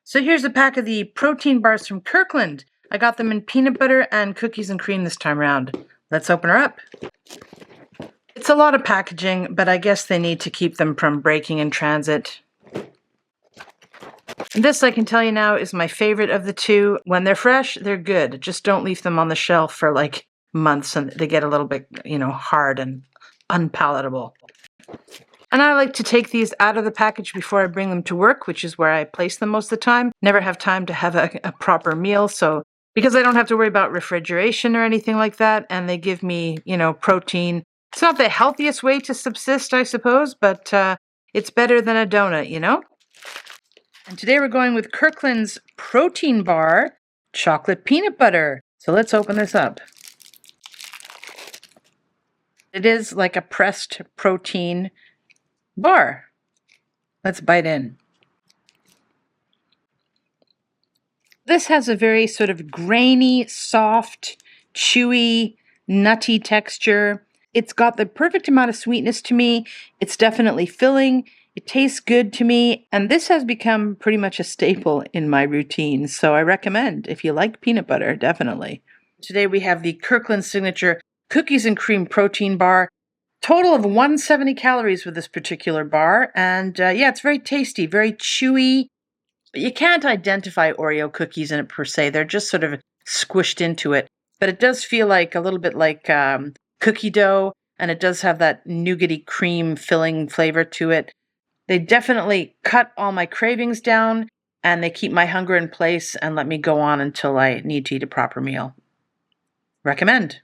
So here's a pack of the protein bars from Kirkland. I got them in peanut butter and cookies and cream this time around. Let's open her up. It's a lot of packaging, but I guess they need to keep them from breaking in transit. This, I can tell you now, is my favorite of the two. When they're fresh, they're good. Just don't leave them on the shelf for like months and they get a little bit, hard and unpalatable. And I like to take these out of the package before I bring them to work, which is where I place them most of the time. Never have time to have a proper meal, so because I don't have to worry about refrigeration or anything like that, and they give me, protein. It's not the healthiest way to subsist, I suppose, but it's better than a donut, And today we're going with Kirkland's protein bar, chocolate peanut butter. So let's open this up. It is like a pressed protein bar. Let's bite in. This has a very sort of grainy, soft, chewy, nutty texture. It's got the perfect amount of sweetness to me. It's definitely filling. It tastes good to me. And this has become pretty much a staple in my routine. So I recommend if you like peanut butter, definitely. Today we have the Kirkland Signature Cookies and Cream Protein Bar. Total of 170 calories with this particular bar. And it's very tasty, very chewy. You can't identify Oreo cookies in it per se. They're just sort of squished into it. But it does feel like a little bit like cookie dough. And it does have that nougaty cream filling flavor to it. They definitely cut all my cravings down. And they keep my hunger in place and let me go on until I need to eat a proper meal. Recommend.